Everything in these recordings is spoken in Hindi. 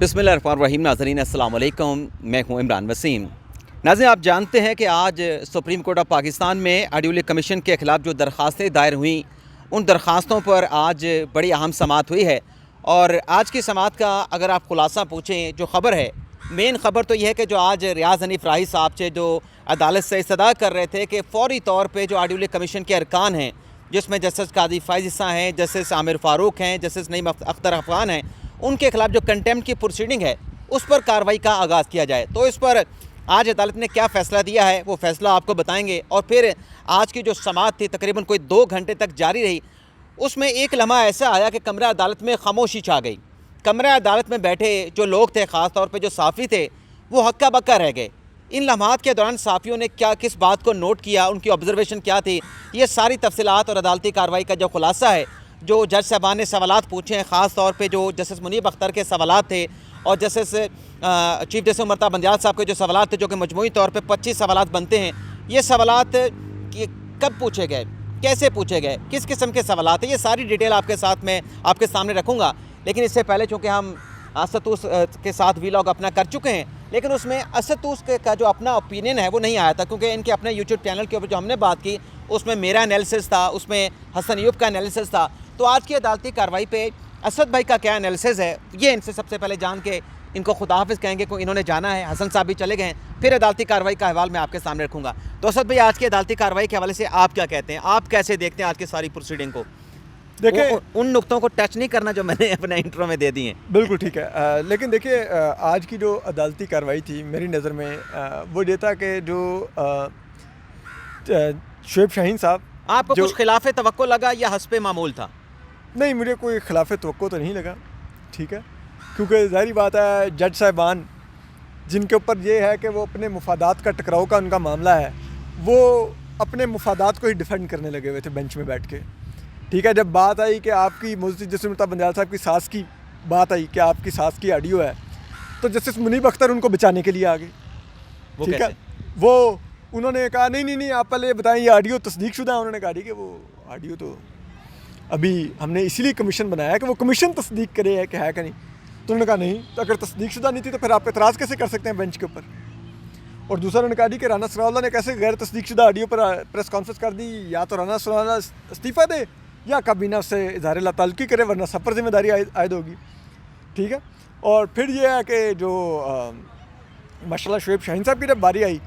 बिस्मिल्लाहिर्रहमानिर्रहीम। नाज़रीन अस्सलाम वालेकुम, मैं हूँ इमरान वसीम। नाज़रीन, आप जानते हैं कि आज सुप्रीम कोर्ट ऑफ पाकिस्तान में आडियो कमीशन के ख़िलाफ़ जो दरख्वास्तें दायर हुई, उन दरख्वास्तों पर आज बड़ी अहम समाअत हुई है। और आज की समाअत का अगर आप ख़ुलासा पूछें, जो ख़बर है, मेन ख़बर तो यह है कि जो आज रियाज़ हनीफ़ राही साहब से जो अदालत से इस्तदा कर रहे थे कि फ़ौरी तौर पर जो आडियो कमीशन के अरकान हैं, जिसमें जस्टिस कादी फ़ाइज़ ईसा हैं, जस्टिस आमिर फ़ारूक हैं, जस्टिस नईम अख्तर अफ़गान हैं, उनके ख़िलाफ़ जो कंटेम्प्ट की प्रोसीडिंग है उस पर कार्रवाई का आगाज़ किया जाए। तो इस पर आज अदालत ने क्या फ़ैसला दिया है वो फ़ैसला आपको बताएंगे। और फिर आज की जो समाअत थी तकरीबन कोई 2 घंटे तक जारी रही, उसमें एक लम्हा ऐसा आया कि कमरा अदालत में खामोशी छा गई। कमरा अदालत में बैठे जो लोग थे, ख़ास तौर पर जो साफ़ी थे, वो हक्का बक्का रह गए। इन लम्हात के दौरान साफ़ियों ने क्या किस बात को नोट किया, उनकी ऑब्जर्वेशन क्या थी, ये सारी तफसीलात और अदालती कार्रवाई का जो खुलासा है, जो जज साहबान ने सवालात पूछे हैं, ख़ास तौर पे जो जस्टिस मुनीब अख्तर के सवालात थे और जस्टिस चीफ जस्टिस उमर ता बंदियाल साहब के जो सवालात थे, जो कि मजमूई तौर पे 25 सवालात बनते हैं। ये सवालात कब पूछे गए, कैसे पूछे गए, किस किस्म के सवालात हैं, ये सारी डिटेल आपके साथ में आपके सामने रखूँगा। लेकिन इससे पहले चूँकि हम असतूस के साथ वीलॉग अपना कर चुके हैं, लेकिन उसमें असतूस का जो अपना ओपिनियन है वो नहीं आया था, क्योंकि इनके अपने यूट्यूब चैनल के ऊपर जो हमने बात की उसमें मेरा एनालिसिस था, उसमें हसन यूब का एनालिसिस था। तो आज की अदालती कार्रवाई पे असद भाई का क्या एनालिसिस है, ये इनसे सबसे पहले जान के इनको खुदा हाफिज़ कहेंगे को इन्होंने जाना है। हसन साहब भी चले गए हैं, फिर अदालती कार्रवाई का अहवाल मैं आपके सामने रखूँगा। तो असद भाई, आज की अदालती कार्रवाई के हवाले से आप क्या कहते हैं, आप कैसे देखते हैं आज की सारी प्रोसीडिंग को? देखिए, उन नुक्तों को टच नहीं करना जो मैंने अपने इंट्रो में दे दिए। बिल्कुल ठीक है। लेकिन देखिए, आज की जो अदालती कार्रवाई थी मेरी नज़र में वो ये था कि जो शुएब शाहीन साहब, आपको कुछ खिलाफ तवक्को लगा या हस्बे मामूल था? नहीं, मुझे कोई खिलाफ तवक्को तो नहीं लगा, ठीक है, क्योंकि ज़ाहिर बात है जज साहिबान जिनके ऊपर ये है कि वो अपने मुफादात का टकराव का उनका मामला है, वो अपने मुफादात को ही डिफेंड करने लगे हुए थे बेंच में बैठ के, ठीक है। जब बात आई कि आपकी मुफ्ती जस्टिस उमर ता बंदियाल साहब की सास की बात आई कि आपकी सास की ऑडियो है, तो जस्टिस मुनीब अख्तर उनको बचाने के लिए आ गए, ठीक है। वो उन्होंने कहा नहीं आप पहले बताएं ये ऑडियो तस्दीकशुदा है। उन्होंने कहा कि वो ऑडियो तो अभी हमने इसीलिए कमीशन बनाया है कि वो कमीशन तस्दीक करे है कि है कि नहीं। तो उन्होंने कहा नहीं, तो अगर तस्दीकशुदा नहीं थी तो फिर आप एतराज़ कैसे कर सकते हैं बेंच के ऊपर। और दूसरा उन्होंने कहा कि राना सनाउल्लाह ने कैसे गैर तस्दीकशुदा ऑडियो पर प्रेस कॉन्फ्रेंस कर दी, या तो राना सनाउल्लाह इस्तीफ़ा दे या काबीना से इज़हार लाताल्लुकी करे, वरना सब पर जिम्मेदारी आयद होगी, ठीक है। और फिर ये है कि जो माशाल्लाह शुएब शाहीन साहब की जब बारी आई,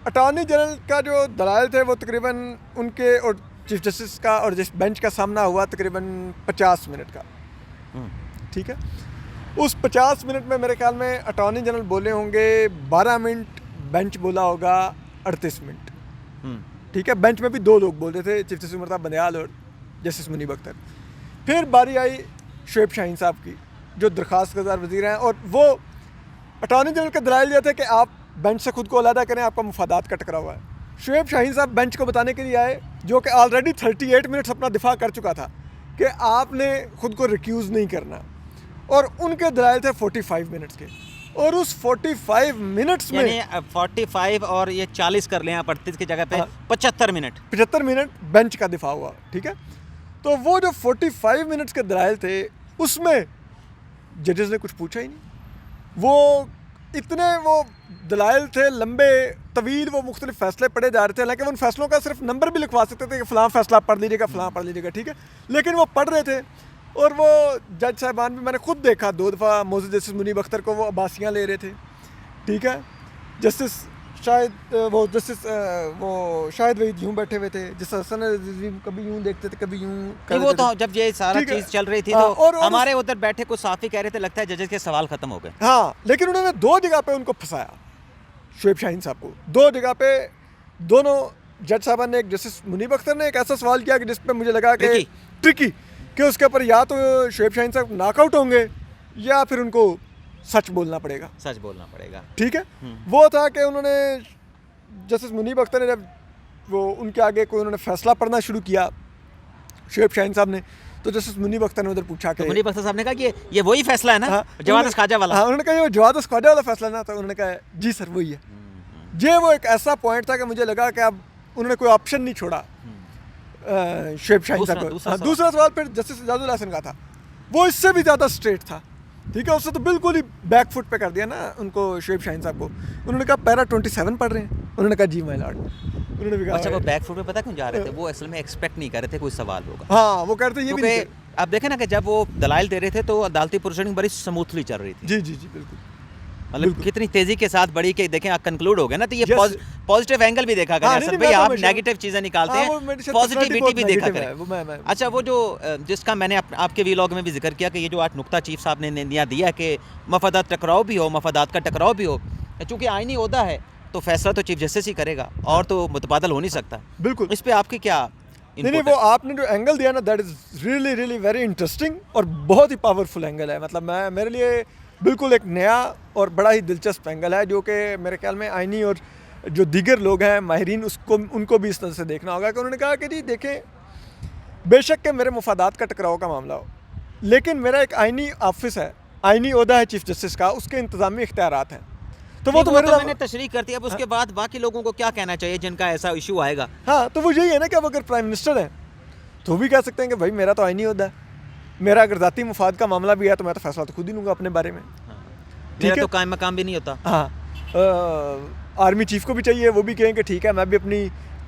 अटॉर्नी जनरल का जो दलाइल थे वो तकरीबन उनके और चीफ जस्टिस का और जिस बेंच का सामना हुआ तकरीबन 50 मिनट का, ठीक है। उस 50 मिनट में मेरे ख्याल में अटॉर्नी जनरल बोले होंगे 12 मिनट, बेंच बोला होगा 38 मिनट, ठीक है। बेंच में भी 2 लोग बोल रहे थे, चीफ जस्टिस उमर ता बंदियाल और जस्टिस मुनीब अख्तर। फिर बारी आई शुएब शाहीन साहब की, जो दरख्वास्त गुज़ार वज़ीर हैं, और वो अटॉर्नी जनरल के दलाइल ये थे कि आप बेंच से खुद को अलहदा करें, आपका मुफादात का टकरा हुआ है। शुएब शाहीन साहब बेंच को बताने के लिए आए, जो कि ऑलरेडी 38 मिनट्स अपना दिफा कर चुका था कि आपने खुद को रिक्यूज़ नहीं करना, और उनके दलाइल थे 45 मिनट्स के। और उस 45 मिनट्स में 45 और ये 40 कर लें आप 38 की जगह पे 75 मिनट बेंच का दिफा हुआ, ठीक है। तो वो जो 45 मिनट्स के दलाइल थे उसमें जजेस ने कुछ पूछा ही नहीं। वो इतने वो दलाइल थे लंबे तवील, वो मुख्तलिफ फ़ैसले पढ़े जा रहे थे, हालांकि उन फैसलों का सिर्फ नंबर भी लिखवा सकते थे कि फ़लाँ फ़ैसला पढ़ लीजिएगा, फ़लाँ पढ़ लीजिएगा, ठीक है। लेकिन वो पढ़ रहे थे, और वो जज साहिबान भी, मैंने खुद देखा 2 दफ़ा मौजूद जस्टिस मुनीब अख्तर को वो अब्बासियाँ ले रहे थे, ठीक है। जस्टिस शायद वही यूँ बैठे हुए थे, जिस हसन कभी यूँ देखते थे कभी यूँ। वो तो जब ये सारा चीज़ चल रही थी तो और हमारे उधर बैठे कुछ साफ़ी कह रहे थे लगता है जजेस के सवाल ख़त्म हो गए। हाँ, लेकिन उन्होंने 2 जगह पे उनको फंसाया, शुएब शाहीन साहब को 2 जगह पे। दोनों जज साहबान ने, एक जस्टिस मुनीब अख्तर ने एक ऐसा सवाल किया कि जिस पर मुझे लगा कि ट्रिकी, कि उसके ऊपर या तो शुएब शाहीन साहब नॉकआउट होंगे या फिर उनको सच बोलना पड़ेगा, ठीक है। वो था कि उन्होंने जस्टिस मुनीब अख्तर ने जब वो उनके आगे कोई उन्होंने फ़ैसला पढ़ना शुरू किया शुएब शाहीन साहब ने, तो जस्टिस मुनीब अख्तर ने उधर पूछा कि मुनीब अख्तर साहब ने कहा कि ये वही फैसला है ना, जवाद ख्वाजा वाला। हाँ, उन्होंने कहा ये जवाद ख्वाजा वाला फैसला ना, तो उन्होंने कहा जी सर वही है। ये वो एक ऐसा पॉइंट था कि मुझे लगा कि अब उन्होंने कोई ऑप्शन नहीं छोड़ा शुएब शाहीन साहब को। दूसरा सवाल फिर जस्टिस एजाजुल हसन का था, वो इससे भी ज़्यादा स्ट्रेट था। ठीक है, उससे तो बिल्कुल ही बैक फुट पे कर दिया ना उनको, शोएब शाहीन साहब को। उन्होंने कहा पैरा 27 पढ़ रहे हैं, उन्होंने कहा जी माय लॉर्ड। उन्होंने भी कहा अच्छा, वो बैक फुट पे पता क्यों जा रहे थे? वो असल में एक्सपेक्ट नहीं कर रहे थे कोई सवाल होगा। हाँ, वो कहते ये भी नहीं क्योंकि आप देखें ना कि जब वो दलाइल दे रहे थे तो अदालती प्रोसीडिंग बड़ी स्मूथली चल रही थी। जी जी जी बिल्कुल, मतलब कितनी तेजी के साथ बढ़ी कि देखें आप कंक्लूड हो गया ना, तो ये Yes. पॉजिटिव एंगल भी देखा हाँ, करें। नहीं, सर नहीं, भाई मैं तो आप हमेशा- नेगेटिव चीजें निकालते हाँ, वो हैं, मेरे से personality पॉजिटिविटी बहुत भी देखा negative है, करें। वो मैं अच्छा, वो जो जिसका मैंने आपके वीलॉग में भी जिक्र किया कि ये जो आज नुक्ता चीफ साहब ने दिया कि मफादात टकराव भी हो, मफादात का टकराव भी हो, चूँकि आईनी ओहदा है तो फैसला तो चीफ जस्टिस ही करेगा और तो मुतबादल हो नहीं सकता। बिल्कुल। इस पे आपकी क्या नहीं input वो है? आपने जो एंगल दिया ना, that is really really very interesting और बहुत ही पावरफुल एंगल है। मतलब मैं, मेरे लिए बिल्कुल एक नया और बड़ा ही दिलचस्प एंगल है, जो कि मेरे ख्याल में आईनी और जो दीगर लोग हैं माहिरीन उसको उनको भी इस तरह से देखना होगा। कि उन्होंने कहा कि जी देखें, बेशक के मेरे मुफादात का टकराव का मामला हो, लेकिन मेरा एक आईनी ऑफिस है, आईनी ओहदा है चीफ जस्टिस का, उसके इंतजामी इख्तियारात हैं। तो वो तो मेरे मैंने तशरीह करती है। अब उसके बाद बाकी लोगों को क्या कहना चाहिए जिनका ऐसा इशू आएगा? हाँ, तो वो यही है ना कि अब अगर प्राइम मिनिस्टर हैं तो भी कह सकते हैं कि भाई मेरा तो आईनी ओहदा है, मेरा अगर ज़ाती मुफाद का मामला भी है तो मैं तो फैसला तो खुद ही लूँगा अपने बारे में। मेरा तो कायम मकाम भी नहीं होता। हाँ, आर्मी चीफ को भी चाहिए, वो भी कहें कि ठीक है मैं भी अपनी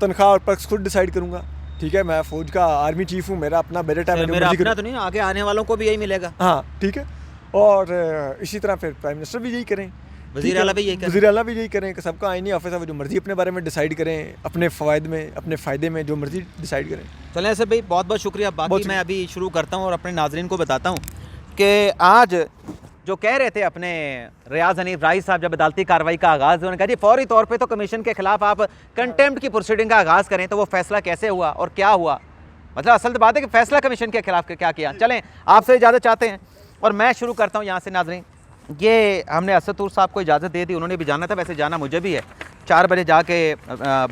तनख्वाह और पर्क्स खुद डिसाइड करूँगा। ठीक है, मैं फ़ौज का आर्मी चीफ हूँ, मेरा अपना बजट है, मेरा अपना तो नहीं, आगे आने वालों को भी यही मिलेगा। हाँ ठीक है, और इसी तरह फिर प्राइम मिनिस्टर भी यही करें, वज़ीर आला भी यही करें, वज़ीर आला भी यही करें कि सबका आईनी ऑफिस है, वो जो मर्जी अपने बारे में डिसाइड करें, अपने फ़वाइद में, अपने फ़ायदे में जो मर्जी डिसाइड करें। चलें सर भाई, बहुत बहुत शुक्रिया। बाकी मैं अभी शुरू करता हूँ और अपने नाजरीन को बताता हूँ कि आज जो कह रहे थे अपने रियाज हनीफ राही साहब, जब अदालती कार्रवाई का आगाज़, उन्होंने कहा जी फौरी तौर पे तो कमीशन के खिलाफ आप कंटेम्प्ट की प्रोसीडिंग का आगाज़ करें, तो वो फैसला कैसे हुआ और क्या हुआ? मतलब असल तो बात है कि फैसला कमीशन के खिलाफ क्या किया। चलें, आपसे इजाज़त चाहते हैं और मैं शुरू करता हूँ यहाँ से। नाजरीन, ये हमने असदुर साहब को इजाज़त दे दी, उन्होंने भी जाना था, वैसे जाना मुझे भी है, 4 बजे जाके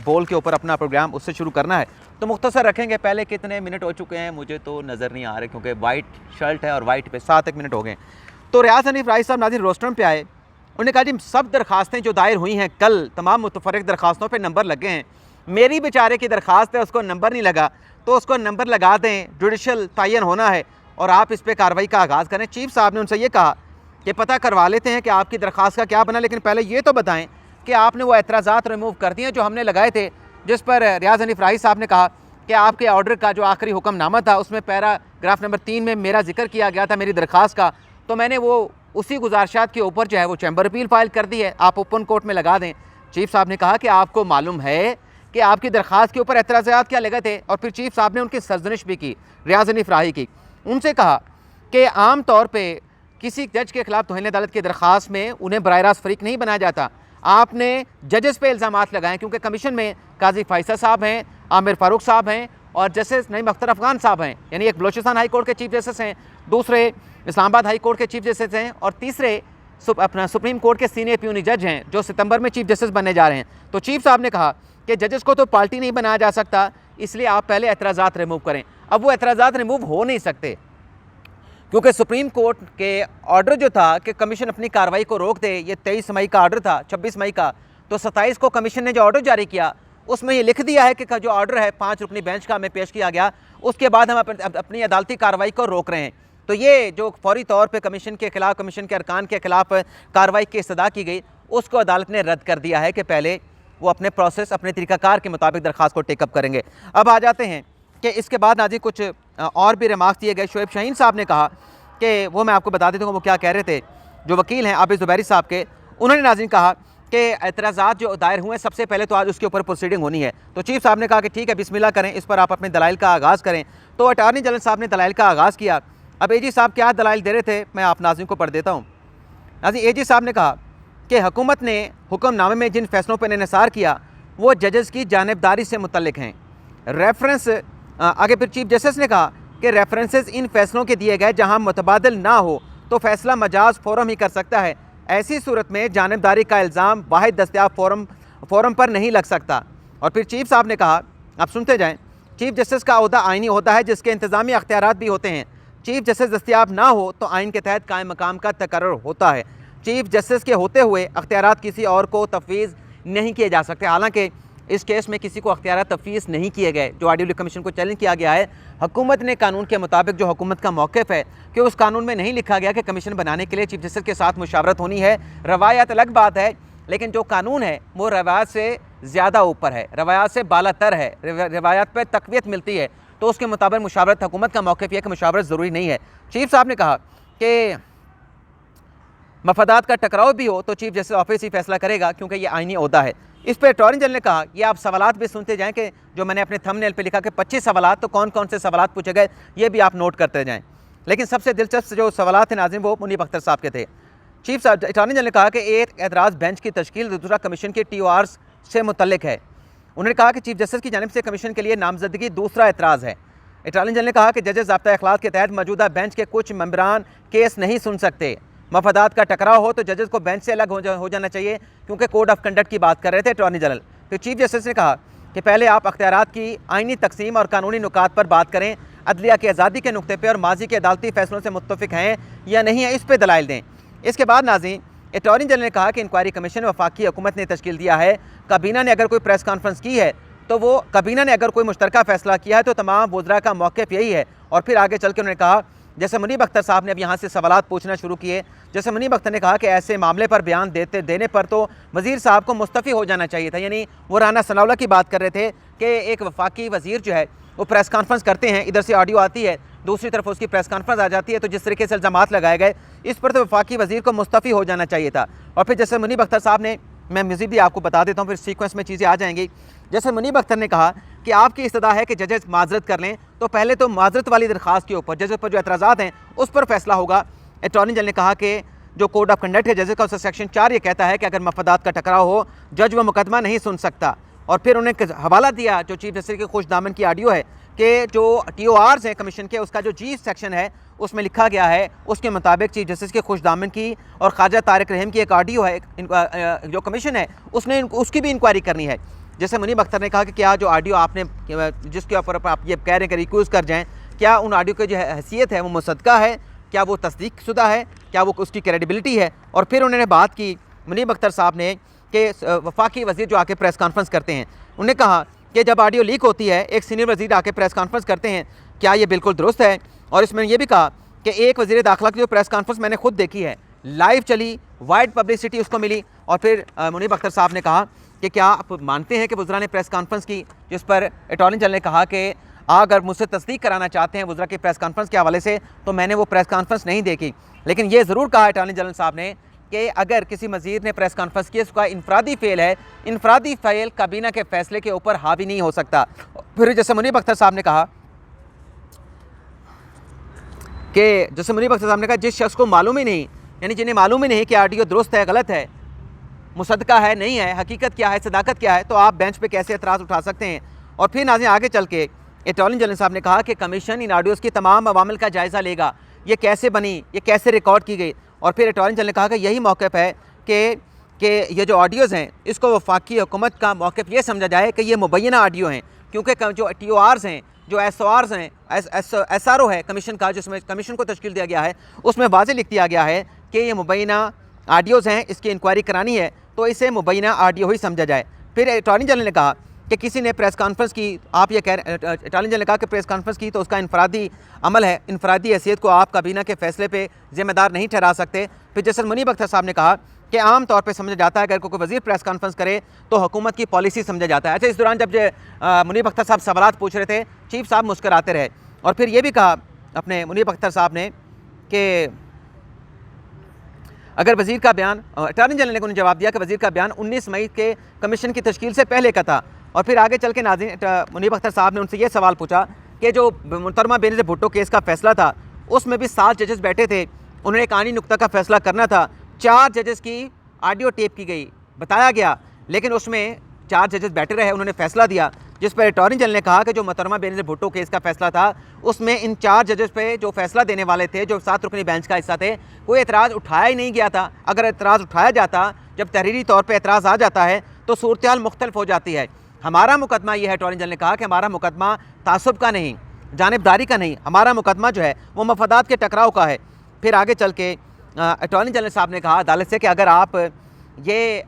बोल के ऊपर अपना प्रोग्राम उससे शुरू करना है, तो मुख्तसर रखेंगे। पहले कितने मिनट हो चुके हैं मुझे तो नज़र नहीं आ रहे, क्योंकि वाइट शर्ट है और वाइट पे 7 मिनट हो गए। तो रियाज हनीफ राही साहब नाज़रीन रोस्टरम पे आए, उन्होंने कहा जी सब दरखास्तें जो दायर हुई हैं कल, तमाम मुतफर्रिक दरखास्तों पे नंबर लगे हैं, मेरी बेचारे की दरखास्त है उसको नंबर नहीं लगा, तो उसको नंबर लगा दें, जुडिशल तयन होना है और आप इस पर कार्रवाई का आगाज़ करें। चीफ साहब ने उनसे ये कहा कि पता करवा लेते हैं कि आपकी दरखास्त का क्या बना, लेकिन पहले ये तो बताएं कि आपने वो एतराज़ात रिमूव कर दिए जो हमने लगाए थे, जिस पर रियाज हनीफ राही साहब ने कहा कि आपके ऑर्डर का जो आखिरी हुक्मनामा था उसमें पैराग्राफ नंबर 3 में मेरा जिक्र किया गया था मेरी दरखास्त का, तो मैंने वो उसी गुजारिशात के ऊपर जो है वो चैम्बर अपील फाइल कर दी है, आप ओपन कोर्ट में लगा दें। चीफ साहब ने कहा कि आपको मालूम है कि आपकी दरखास्त के ऊपर एतराज़ात क्या लगे थे, और फिर चीफ साहब ने उनकी सरजनिश भी की, रियाज हनीफ राही की। उनसे कहा कि आम तौर पर किसी जज के खिलाफ तौहीन अदालत की दरखास्त में उन्हें बराह रास्त फरीक नहीं बनाया जाता, आपने जजेस पे इल्ज़ामात लगाएं, क्योंकि कमीशन में काजी फैसल साहब हैं, आमिर फारूक साहब हैं और जस्टिस नईम अख्तर अफगान साहब हैं, यानी एक बलोचिस्तान हाई कोर्ट के चीफ जस्टिस हैं, दूसरे इस्लामाबाद हाई कोर्ट के चीफ जस्टिस हैं और तीसरे अपना सुप्रीम कोर्ट के सीनियर प्यूनी जज हैं जो सितंबर में चीफ जस्टिस बनने जा रहे हैं। तो चीफ साहब ने कहा कि जजेस को तो पार्टी नहीं बनाया जा सकता, इसलिए आप पहले एतराज़ात रिमूव करें। अब वो एतराज़ात रिमूव हो नहीं सकते, क्योंकि सुप्रीम कोर्ट के ऑर्डर जो था कि कमीशन अपनी कार्रवाई को रोक दे, ये 23 मई का ऑर्डर था, 26 मई का, तो 27 को कमीशन ने जो ऑर्डर जारी किया उसमें ये लिख दिया है कि जो ऑर्डर है 5 रुकनी बेंच का हमें पेश किया गया, उसके बाद हम अपनी अदालती कार्रवाई को रोक रहे हैं। तो ये जो फौरी तौर पे कमीशन के खिलाफ, कमीशन के अरकान के खिलाफ कार्रवाई की इस्तदा की गई, उसको अदालत ने रद्द कर दिया है कि पहले वो अपने प्रोसेस, अपने तरीक़ाकार के मुताबिक दरख्वास्त को टेकअप करेंगे। अब आ जाते हैं कि इसके बाद नाज़रीन कुछ और भी रिमार्क्स दिए गए। शोएब शाहीन साहब ने कहा कि वो मैं आपको बता देता हूँ वो क्या कह रहे थे। जो वकील हैं आबिद ज़ुबैरी साहब के, उन्होंने नाज़रीन कहा कि एतराज़ात जो दायर हुए हैं सबसे पहले तो आज उसके ऊपर प्रोसीडिंग होनी है। तो चीफ साहब ने कहा कि ठीक है, बिस्मिल्लाह करें, इस पर आप अपने दलाइल का आगाज़ करें। तो अटार्नी जनरल साहब ने दलाइल का आगाज़ किया। अब एजी साहब क्या दलाइल दे रहे थे, मैं आप नाज़रीन को पढ़ देता हूँ। नाज़रीन, एजी साहब ने कहा कि हुकूमत ने हुक्मनामे में जिन फैसलों पर इन्हिसार किया वो जजेस की जानिबदारी से मुतल्लिक हैं। रेफरेंस आगे फिर चीफ जस्टिस ने कहा कि रेफरेंसेस इन फैसलों के दिए गए जहां मुतबादिल ना हो तो फैसला मजाज फोरम ही कर सकता है। ऐसी सूरत में जानिबदारी का इल्ज़ाम वाहिद दस्तयाब फोरम पर नहीं लग सकता। और फिर चीफ साहब ने कहा, आप सुनते जाएँ, चीफ जस्टिस का ओहदा आइनी होता है जिसके इंतज़ामी अख्तियारात भी होते हैं। चीफ जस्टिस दस्तयाब ना हो तो आइन के तहत कायम मकाम का तकर्रुर होता है। चीफ जस्टिस के होते हुए अख्तियारात किसी और को तफवीज़ नहीं किए जा सकते। हालांकि इस केस में किसी को अख्तियार तफवीज़ नहीं किए गए। जो आर्डियो कमीशन को चैलेंज किया गया है, हुकूमत ने कानून के मुताबिक जो हुकूमत का मौक़िफ़ है कि उस कानून में नहीं लिखा गया कि कमीशन बनाने के लिए चीफ जस्टिस के साथ मुशावरत होनी है। रवायत अलग बात है, लेकिन जो कानून है वो रवायत से ज़्यादा ऊपर है, रवायत से बालातर है, रवायत पर तक़वियत मिलती है। तो उसके मुताबिक मुशावरत, हुकूमत का मौक़िफ़ यह कि मुशावरत ज़रूरी नहीं है। चीफ साहब ने कहा कि मफादात का टकराव भी हो तो चीफ जस्टिस ऑफिस ही फैसला करेगा, क्योंकि ये आईनी ओहदा है। इस पर अटॉर्नी जनरल ने कहा, ये आप सवालात भी सुनते जाएं कि जो मैंने अपने थंबनेल पे लिखा कि 25 सवालात, तो कौन कौन से सवालात पूछे गए ये भी आप नोट करते जाएं। लेकिन सबसे दिलचस्प जो सवालात थे नाज़रीन, वो मुनीब अख्तर साहब के थे। चीफ साहब अटॉर्नी जनरल ने कहा कि एक एतराज़ बेंच की तश्कील, दूसरा कमीशन के TORs से मुतल्लिक है। उन्होंने कहा कि चीफ जस्टिस की जानिब से कमीशन के लिए नामजदगी दूसरा एतराज़ है। अटॉर्नी जनरल ने कहा कि जजेस ज़ाब्ता अखलाक के तहत मौजूदा बेंच के कुछ मेंबरान केस नहीं सुन सकते। मफादात का टकराव हो तो जजेस को बेंच से अलग हो जाना चाहिए, क्योंकि कोड ऑफ कंडक्ट की बात कर रहे थे अटॉर्नी जनरल। तो चीफ जस्टिस ने कहा कि पहले आप अख्तियारात की आइनी तकसीम और कानूनी नुकात पर बात करें, अदलिया की आज़ादी के नुक्ते पर और माजी के अदालती फैसलों से मुत्तफिक हैं या नहीं है, इस पर दलाइल दें। इसके बाद नाज़रीन अटॉर्नी जनरल ने कहा कि इंक्वायरी कमीशन वफाकी हुकूमत ने तश्कील दिया है। काबीना ने अगर कोई प्रेस कॉन्फ्रेंस की है तो वो काबीना ने अगर कोई मुश्तरका फ़ैसला किया है तो तमाम वज़रा का मौक़िफ़ यही है। और फिर आगे चल के उन्होंने कहा, जैसे मुनीब अख्तर साहब ने अब यहाँ से सवालात पूछना शुरू किए, जैसे मुनीब अख्तर ने कहा कि ऐसे मामले पर बयान देने पर तो वज़ीर साहब को मुस्तफ़ी हो जाना चाहिए था। यानी वो राना सनाउल्लाह की बात कर रहे थे कि एक वफाकी वज़ीर जो है वो प्रेस कॉन्फ्रेंस करते हैं, इधर से ऑडियो आती है, दूसरी तरफ उसकी प्रेस कॉन्फ्रेंस आ जाती है, तो जिस तरीके से इल्ज़ामात लगाए गए इस पर तो वफाकी वज़ीर को मुस्तफ़ी हो जाना चाहिए था। और फिर जैसे मुनीब अख्तर साहब ने, मैं म्यूज़िक भी आपको बता देता हूँ, फिर सीक्वेंस में चीज़ें आ जाएंगी। जैसे मुनीब अख्तर ने कहा कि आपकी इस्तदा है कि जजेस माजरत कर लें, तो पहले तो माजरत वाली दरख्वास्त के ऊपर जजेस पर जो एतराज़ात हैं उस पर फैसला होगा। अटॉर्नी जनरल ने कहा कि जो कोड ऑफ कंडक्ट है जजेस का, उसका सेक्शन 4 ये कहता है कि अगर मफादात का टकराव हो जज वह मुकदमा नहीं सुन सकता। और फिर उन्होंने हवाला दिया जो चीफ जस्टिस के खुश दामन की ऑडियो है कि जो TORs हैं कमीशन के, उसका जो G सेक्शन है उसमें लिखा गया है, उसके मुताबिक चीफ जस्टिस के खुश दामन की और ख्वाजा तारिक रहीम की एक ऑडियो है, जो कमीशन है उसने उसकी भी इंक्वायरी करनी है। जैसे मुनीब अख्तर ने कहा कि क्या जो ऑडियो आपने जिसके ऊपर आप ये कह रहे हैं कि रिक्यूज़ कर जाएँ, क्या उन ऑडियो की जो हैसियत है वो मुसद्दका है, क्या वो तस्दीक शुदा है, क्या वो उसकी क्रेडिबिलिटी है। और फिर उन्होंने बात की मुनीब अख्तर साहब ने कि वफाकी वज़ीर जो आके प्रेस कॉन्फ्रेंस करते हैं, उन्होंने कहा कि जब ऑडियो लीक होती है, एक सीनियर वज़ीर आके प्रेस कॉन्फ्रेंस करते हैं, क्या ये बिल्कुल दुरुस्त है। और इसमें यह भी कहा कि एक वज़ीर दाखिला की जो प्रेस कॉन्फ्रेंस मैंने खुद देखी है, लाइव चली, वाइड पब्लिसिटी उसको मिली। और फिर मुनीब अख्तर साहब ने कहा कि क्या आप मानते हैं कि वज़रा ने प्रेस कॉन्फ्रेंस की, जिस पर अटॉर्नी जनरल ने कहा कि अगर मुझसे तस्दीक कराना चाहते हैं वज़रा की प्रेस कॉन्फ्रेंस के हवाले से तो मैंने वो प्रेस कॉन्फ्रेंस नहीं देखी। लेकिन ये ज़रूर कहा अटॉर्नी जनरल साहब ने कि अगर किसी वज़ीर ने प्रेस कॉन्फ्रेंस की, उसका इनफरादी फ़ेल है, इनफरादी फ़ेल काबीना के फ़ैसले के ऊपर हावी नहीं हो सकता। फिर जैसे मुनीब अख्तर साहब ने कहा कि जिस शख्स को मालूम ही नहीं, यानी जिन्हें मालूम ही नहीं कि ऑडियो दुरुस्त है, गलत है, मुसद्दका है, नहीं है, हकीकत क्या है, सदाकत क्या है, तो आप बेंच पे कैसे एतराज़ उठा सकते हैं। और फिर नाज़रीन आगे चल के अटॉर्नी जनरल साहब ने कहा कि कमीशन इन ऑडियोज़ की तमाम अवामिल का जायज़ा लेगा, ये कैसे बनी, ये कैसे रिकॉर्ड की गई। और फिर अटॉर्नी जनरल ने कहा कि यही मौक़िफ़ है कि ये जो ऑडियोज़ हैं इसको वफाकी हुकूमत का मौक़िफ़ ये समझा जाए कि ये मुबैना ऑडियो हैं, क्योंकि जो TORs हैं, जो SORs हैं, SRO है कमीशन का, जिसमें कमीशन को तश्कील दिया गया है, उसमें वाज़ेह लिख दिया गया है कि ये मुबैना ऑडियोज़ हैं, इसकी इंक्वायरी करानी है तो इसे मुबैना ऑडियो ही समझा जाए। फिर अटॉर्नी जनरल ने कहा कि किसी ने प्रेस कॉन्फ्रेंस की, आप ये अटॉर्नी जनरल ने कहा कि प्रेस कॉन्फ्रेंस की तो उसका इनफरादी अमल है, इनफरादी हैसियत को आप काबीना के फ़ैसले पे ज़िम्मेदार नहीं ठहरा सकते। फिर जैसे मुनीब अख्तर साहब ने कहा कि आम तौर पे समझा जाता है अगर कोई वज़ीर प्रेस कॉन्फ्रेंस करे तो हुकूमत की पॉलिसी समझा जाता है। अच्छा, इस दौरान जब मुनीब अख्तर साहब सवालात पूछ रहे थे, चीफ साहब मुस्कराते रहे। और फिर ये भी कहा अपने मुनीब अख्तर साहब ने कि अगर वज़ीर का बयान, अटॉर्नी जनरल ने उन्हें जवाब दिया कि वज़ीर का बयान 19 मई के कमीशन की तश्कील से पहले का था। और फिर आगे चल के नाज़रीन मुनीब अख्तर साहब ने उनसे ये सवाल पूछा कि जो मोहतरमा बेनज़ीर भुट्टो केस का फ़ैसला था उसमें भी 7 जजेस बैठे थे, उन्होंने एक आईनी नुक्ता का फ़ैसला करना था, 4 जजेस की ऑडियो टेप की गई, बताया गया, लेकिन उसमें 4 जजेस बैठे रहे, उन्होंने फ़ैसला दिया, जिस पर अटॉर्नी जनरल ने कहा कि जो मोहतरमा बेनज़ीर भुट्टो केस का फ़ैसला था उसमें इन 4 जजेस पे जो फ़ैसला देने वाले थे, जो 7 रुकनी बेंच का हिस्सा थे, कोई एतराज़ उठाया ही नहीं गया था। अगर एतराज़ उठाया जाता, जब तहरीरी तौर पर एतराज़ आ जाता है तो सूरत-ए-हाल मुख्तलिफ हो जाती है। हमारा मुकदमा ये है, अटॉर्नी जनरल ने कहा कि हमारा मुकदमा तासुब का नहीं, जानिबदारी का नहीं, हमारा मुकदमा जो है वो मफादात के टकराव का है। फिर आगे चल के अटॉर्नी जनरल साहब ने कहा अदालत से कि अगर आप ये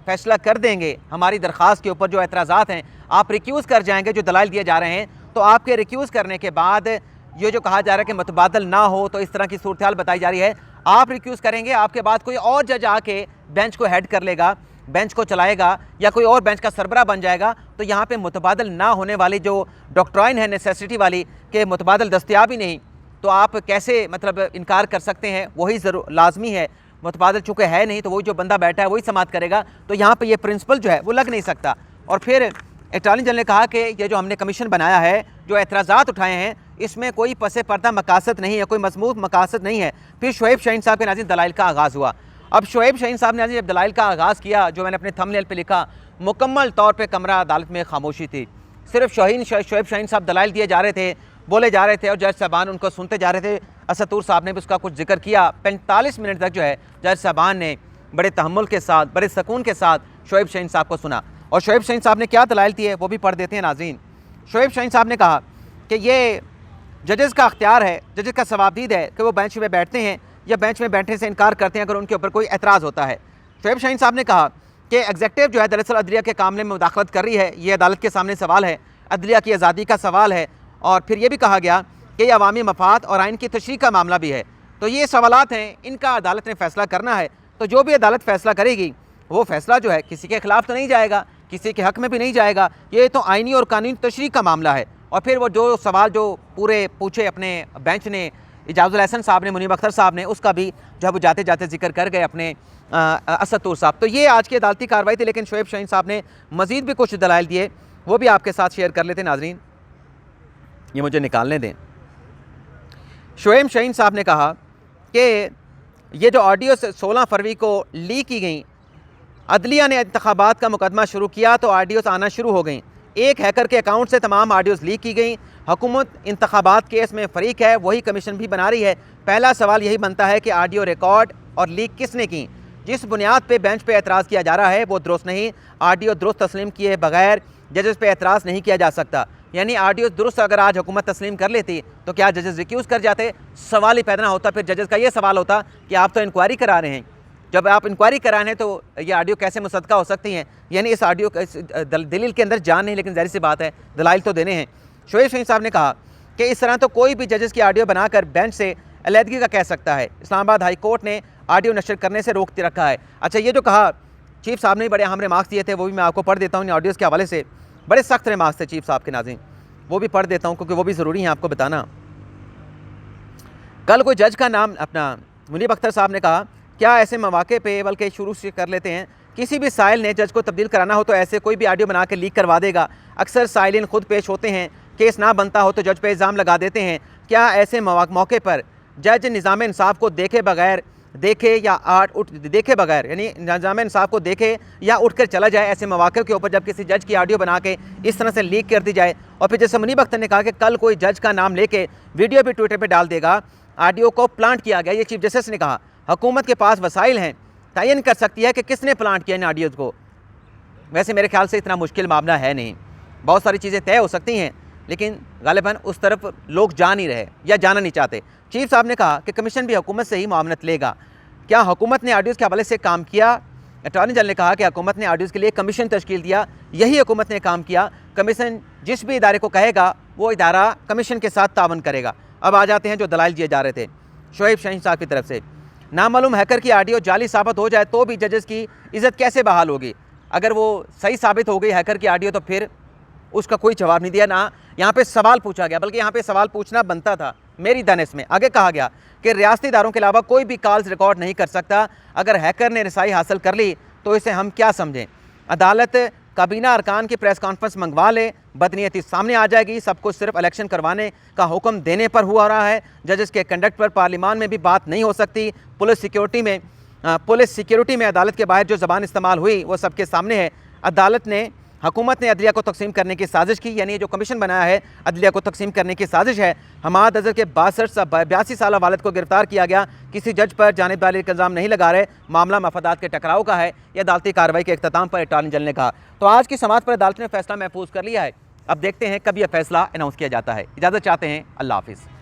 फैसला कर देंगे हमारी दरख्वास्त के ऊपर जो एतराज़ात हैं, आप रिक्यूज़ कर जाएंगे जो दलाइल दिए जा रहे हैं, तो आपके रिक्यूज़ करने के बाद ये जो कहा जा रहा है कि मुतबादल ना हो, तो इस तरह की सूरत हाल बताई जा रही है। आप रिक्यूज़ करेंगे, आपके बाद कोई और जज आके बेंच को हेड कर लेगा, बेंच को चलाएगा, या कोई और बेंच का सरबरा बन जाएगा, तो यहाँ पे मुतबादल ना होने वाली जो डॉक्ट्राइन है नेसेसिटी वाली कि मुतबादल दस्तयाब ही नहीं, तो आप कैसे मतलब इनकार कर सकते हैं? वही ज़रूर लाजमी है, मुतबादल चूँकि है नहीं तो वही जो बंदा बैठा है वही समाअत करेगा, तो यहाँ पे ये प्रिंसिपल जो है वो लग नहीं सकता। और फिर अटॉर्नी जनरल ने कहा कि ये जो हमने कमीशन बनाया है, जो एतराज़ात उठाए हैं, इसमें कोई पसे पर्दा मकासद नहीं है, कोई मजमूत मकासद नहीं है। फिर शोएब शाहीन साहब के नाज़रीन दलाइल का आगाज़ हुआ। अब शोएब शाहीन साहब ने जब दलाइल का आगाज़ किया, जो मैंने अपने थंबनेल पे लिखा, मुकम्मल तौर पे कमरा अदालत में खामोशी थी। सिर्फ शोएब शाहीन साहब दलाइल दिए जा रहे थे, बोले जा रहे थे, और जज साहबान उनको सुनते जा रहे थे। असतूर साहब ने भी उसका कुछ जिक्र किया। 45 मिनट तक जो है जज साहबान ने बड़े तहम्मुल के साथ, बड़े सुकून के साथ शोएब शाहीन साहब को सुना। और शोएब शाहीन साहब ने क्या दलाइल दिए वो भी पढ़ देते हैं नाज़रीन। शोएब शाहीन साहब ने कहा कि ये जजेस का अख्तियार है, जजेस का सवाबदीद है कि वो बेंच में बैठते हैं या बेंच में बैठने से इनकार करते हैं अगर उनके ऊपर कोई एतराज़ होता है। शोएब शाहीन साहब ने कहा कि एग्जेक्टिव जो है दरअसल अदलिया के मामले में मुदाखलत कर रही है, ये अदालत के सामने सवाल है, अदलिया की आज़ादी का सवाल है। और फिर ये भी कहा गया कि ये अवामी मफाद और आइन की तशरीह का मामला भी है। तो ये सवालात हैं, इनका अदालत ने फ़ैसला करना है। तो जो भी अदालत फ़ैसला करेगी वो फ़ैसला जो है किसी के ख़िलाफ़ तो नहीं जाएगा, किसी के हक़ में भी नहीं जाएगा, ये तो आइनी और कानूनी तशरीह का मामला है। और फिर वो जो सवाल जो पूरे पूछे अपने बेंच ने, इजाज़ुल हसन साहब ने, मुनीब अख्तर साहब ने, उसका भी जब जाते जाते जिक्र कर गए अपने असतूर साहब। तो ये आज की अदालती कार्रवाई थी। लेकिन शोएब शाहीन साहब ने मज़ीद भी कुछ दलाइल दिए, वो भी आपके साथ शेयर कर लेते नाज़रीन। ये मुझे निकालने दें। शोएब शाहीन साहब ने कहा कि ये जो ऑडियो 16 फरवरी को लीक की गई, अदलिया ने इंतखाबात का मुकदमा शुरू किया तो ऑडियोज़ आना शुरू हो गई। एक हैकर के अकाउंट से तमाम ऑडियोज़ लीक की गई। हुकूमत इंतखाबात केस में फ़रीक है, वही कमीशन भी बना रही है। पहला सवाल यही बनता है कि ऑडियो रिकॉर्ड और लीक किसने की? जिस बुनियाद पे बेंच पे एतराज़ किया जा रहा है वो दुरुस्त नहीं। ऑडियो दुरुस्त तस्लीम किए बगैर जजेस पे एतराज़ नहीं किया जा सकता। यानी ऑडियो दुरुस्त अगर आज हुकूमत तस्लीम कर लेती तो क्या जजेस रिक्यूज़ कर जाते? सवाल ही पैदा ना होता। फिर जजेस का ये सवाल होता कि आप तो इंक्वायरी करा रहे हैं, जब आप इंक्वायरी करा रहे हैं तो ये ऑडियो कैसे मुसद्दका हो सकती हैं? यानी इस ऑडियो दलील के अंदर जान नहीं, लेकिन ज़ाहिर सी बात है दलाइल तो देने हैं। शोएब शाहीन साहब ने कहा कि इस तरह तो कोई भी जजेस की ऑडियो बनाकर बेंच से अलहदगी का कह सकता है। इस्लामाबाद हाई कोर्ट ने ऑडियो नशर करने से रोक रखा है। अच्छा, ये जो कहा चीफ साहब ने बड़े अहम रिमार्क्स दिए थे, वो भी मैं आपको पढ़ देता हूँ। इन ऑडियोज़ के हवाले से बड़े सख्त रिमार्क्स थे चीफ साहब के नाज़रीन, वो भी पढ़ देता हूँ क्योंकि वो भी ज़रूरी है आपको बताना। कल कोई जज का नाम अपना मुनीब अख्तर साहब ने कहा, क्या ऐसे मौके पे बल्कि शुरू से कर लेते हैं, किसी भी साइल ने जज को तब्दील कराना हो तो ऐसे कोई भी ऑडियो बना के लीक करवा देगा। अक्सर साइलिन खुद पेश होते हैं, केस ना बनता हो तो जज पे इल्ज़ाम लगा देते हैं। क्या ऐसे मौके पर जज निज़ाम इंसाफ को देखे बगैर यानी निज़ाम इंसाफ को देखे या उठ कर चला जाए ऐसे मौके के ऊपर जब किसी जज की ऑडियो बना के इस तरह से लीक कर दी जाए? और फिर जैसे मुनीब अख्तर ने कहा कि कल कोई जज का नाम लेके वीडियो भी ट्विटर पर डाल देगा, ऑडियो को प्लांट किया गया। ये चीफ जस्टिस ने कहा हुकूमत के पास वसाइल हैं, तयन कर सकती है कि किसने प्लांट किया इन ऑडियोज़ को। वैसे मेरे ख्याल से इतना मुश्किल मामला है नहीं, बहुत सारी चीज़ें तय हो सकती हैं, लेकिन गालिबन उस तरफ लोग जा नहीं रहे या जाना नहीं चाहते। चीफ साहब ने कहा कि कमीशन भी हुकूमत से ही मामलत लेगा। क्या हुकूमत ने ऑडियोज़ के हवाले से काम किया? अटॉर्नी जनरल ने कहा कि हुकूमत ने ऑडियोज़ के लिए कमीशन तश्कील दिया, यही हुकूमत ने काम किया। कमीशन जिस भी इदारे को कहेगा वो इदारा कमीशन के साथ तावन करेगा। अब आ जाते हैं जो दलाइल दिए जा रहे थे शोएब शाहीन साहब की तरफ से। नामालूम हैकर की ऑडियो जाली साबित हो जाए तो भी जजेस की इज़्ज़त कैसे बहाल होगी? अगर वो सही साबित हो गई हैकर की ऑडियो तो फिर उसका कोई जवाब नहीं दिया, ना यहाँ पे सवाल पूछा गया, बल्कि यहाँ पे सवाल पूछना बनता था मेरी दानिश में। आगे कहा गया कि रियासती इदारों के अलावा कोई भी कॉल्स रिकॉर्ड नहीं कर सकता। अगर हैकर ने रसाई हासिल कर ली तो इसे हम क्या समझें? अदालत काबीना अरकान की प्रेस कॉन्फ्रेंस मंगवा ले, बदनीयती सामने आ जाएगी। सब कुछ सिर्फ इलेक्शन करवाने का हुक्म देने पर हुआ रहा है। जजेस के कंडक्ट पर पार्लियामान में भी बात नहीं हो सकती। पुलिस सिक्योरिटी में अदालत के बाहर जो ज़बान इस्तेमाल हुई वो सबके सामने है। हुकूमत ने अदलिया को तकसीम करने की साजिश की, यानी जो कमीशन बनाया है अदलिया को तकसीम करने की साजिश है। हमाद अजहर के 82 साल वालिद को गिरफ्तार किया गया, किसी जज पर जानिबदारी का इल्ज़ाम नहीं लगा रहे, मामला मफादात के टकराव का है। यह अदालती कार्रवाई के इख्तिताम पर अटॉर्नी जनरल ने कहा। तो आज की समाअत पर अदालत ने फैसला महफूज कर लिया है। अब देखते हैं कब यह फैसला अनाउंस किया जाता है। इजाज़त चाहते हैं, अल्लाह हाफिज़।